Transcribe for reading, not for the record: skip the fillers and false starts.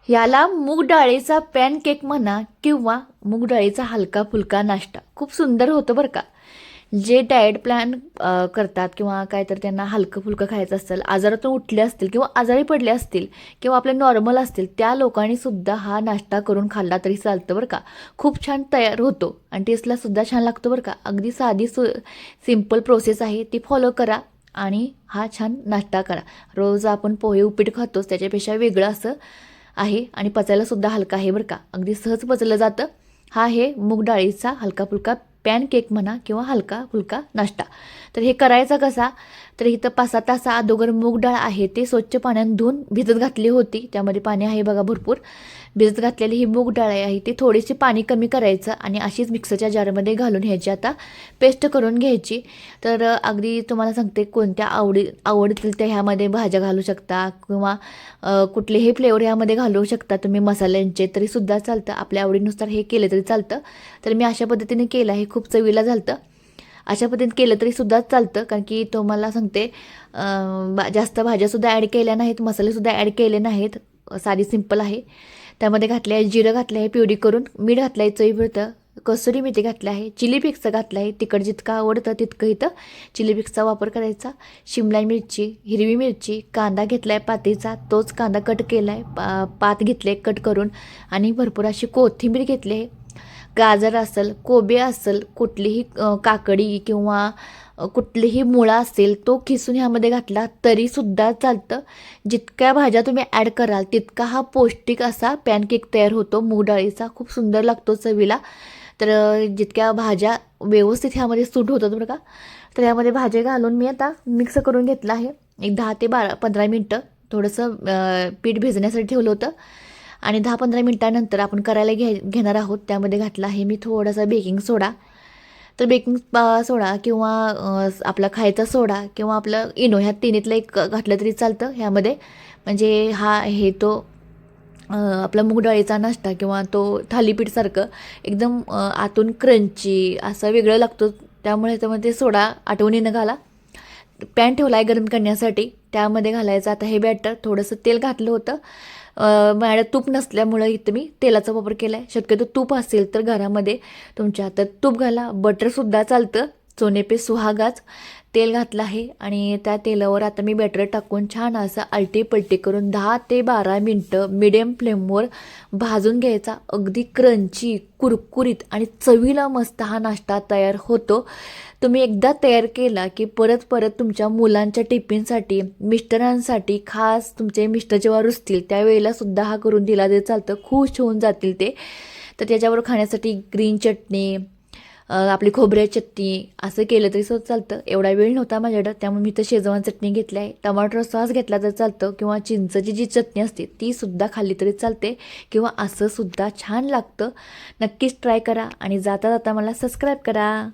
याला मूग डाळीचा पॅनकेक म्हणा किंवा मूग डाळीचा हलका फुलका नाश्ता खूप सुंदर होतं बरं का. जे डाएट प्लॅन करतात किंवा काय तर त्यांना हलकं फुलकं खायचं असेल, आजारातून उठले असतील किंवा आजारी पडले असतील किंवा आपले नॉर्मल असतील, त्या लोकांनी सुद्धा हा नाश्ता करून खाल्ला तरी चालतं बरं का. खूप छान तयार होतो आणि टेस्टला सुद्धा छान लागतो बरं का. अगदी साधी सिंपल प्रोसेस आहे, ती फॉलो करा आणि हा छान नाश्ता करा. रोज आपण पोहे उपीट खातोच, त्याच्यापेक्षा वेगळं असं आहे आणि पचायला सुद्धा हलका आहे बरं का. अगदी सहज पचलं जातं. हा आहे मूग डाळीचा हलका फुलका पॅनकेक म्हणा किंवा हलका फुलका नाश्ता. तर हे करायचा कसा, तर इथं 5-6 तासा अगोदर मूग डाळ आहे ते स्वच्छ पाण्याने धुवून भिजत घातली होती. त्यामध्ये पाणी आहे बघा भरपूर. भिजत घातलेली ही मूग डाळ आहे ती थोडीशी पाणी कमी करायचं आणि अशीच मिक्सरच्या जारमध्ये घालून घ्यायची. आता पेस्ट करून घ्यायची. तर अगदी तुम्हाला सांगते, कोणत्या आवडतील त्या ह्यामध्ये भाज्या घालू शकता किंवा कुठलेही फ्लेवर ह्यामध्ये घालू शकता तुम्ही मसाल्यांचे तरीसुद्धा चालतं. आपल्या आवडीनुसार हे केलं तरी चालतं. तर मी अशा पद्धतीने केलं आहे, खूप चवीला झालं. अशा पद्धतीने केलं तरीसुद्धा चालतं, कारण की तुम्हाला सांगते जास्त भाज्यासुद्धा ॲड केल्या नाहीत, मसालेसुद्धा ॲड केले नाहीत, साधी सिंपल आहे. त्यामध्ये घातले आहे जिरं घातलं आहे प्युरी करून, मीठ घातलं आहे चवीपुरतं, कसुरी मेथी घातलं आहे, चिली फ्लेक्स घातलं आहे, तिखट जितकं आवडतं तितकं इथं चिली फ्लेक्सचा वापर करायचा. शिमला मिरची, हिरवी मिरची, कांदा घेतला आहे पातीचा, तोच कांदा कट केला आहे, पात घेतले कट करून आणि भरपूर अशी कोथिंबीर घेतली आहे. गाजर असेल, कोबी असेल, कुठलीही काकडी किंवा कुठलीही मुळा असेल तो खिसून ह्यामध्ये घातला तरीसुद्धा चालतं. जितक्या भाज्या तुम्ही ॲड कराल तितका हा पौष्टिक असा पॅनकेक तयार होतो मूग डाळीचा. खूप सुंदर लागतो चवीला. तर जितक्या भाज्या व्यवस्थित ह्यामध्ये सूट होतात बरं का. तर यामध्ये भाज्या घालून मी आता मिक्स करून घेतलं आहे. एक 10 ते 15 मिनटं थोडंसं पीठ भिजण्यासाठी ठेवलं होतं आणि 10-15 मिनटानंतर आपण करायला घेणार आहोत. त्यामध्ये घातला आहे मी थोडासा बेकिंग सोडा. तर बेकिंग सोडा किंवा आपला खायचा सोडा किंवा आपलं इनो, ह्या तिन्हीतलं एक घातलं तरी चालतं ह्यामध्ये. म्हणजे हा हे तो आपला मूग डाळीचा नाश्ता किंवा तो थालीपीठसारखं एकदम आतून क्रंची असं वेगळं लागतो. त्यामुळे त्यामध्ये सोडा आठवणीनं घाला. पॅन ठेवला आहे गरम करण्यासाठी, त्यामध्ये घालायचं आता हे बॅटर. थोडंसं तेल घातलं होतं, माझ्याकडे तूप नसल्यामुळं इथं मी तेलाचा वापर केला आहे. शक्यतो तूप असेल तर घरामध्ये तुमच्या हातात तूप घाला, बटरसुद्धा चालतं, सोने पे सुहागाच. तेल घातलं आहे आणि त्या तेलावर आता मी बॅटर टाकून छान असं आलटी पलटी करून 10 ते 12 मिनटं मिडियम फ्लेमवर भाजून घ्यायचा. अगदी क्रंची, कुरकुरीत आणि चवीला मस्त हा नाश्ता तयार होतो. तुम्ही एकदा तयार केला की परत परत तुमच्या मुलांच्या टिफिनसाठी, मिस्टरांसाठी, खास तुमचे मिस्टर जेव्हा रुसतील त्यावेळेला सुद्धा हा करून दिला तरी चालतं, खुश होऊन जातील ते. तर त्याच्याबरोबर खाण्यासाठी ग्रीन चटणी, आपली खोबऱ्याची चटणी असं केलं तरी सुद्धा चालतं. एवढा वेळ नव्हता माझ्याकडं, त्यामुळे मी तर शेजवान चटणी घेतली आहे. टमाटर सॉस घेतला तर चालतं किंवा चिंचची जी चटणी असते ती सुद्धा खाल्ली तरी चालते किंवा असं सुद्धा छान लागतं. नक्कीच ट्राय करा आणि जाता जाता मला सबस्क्राईब करा.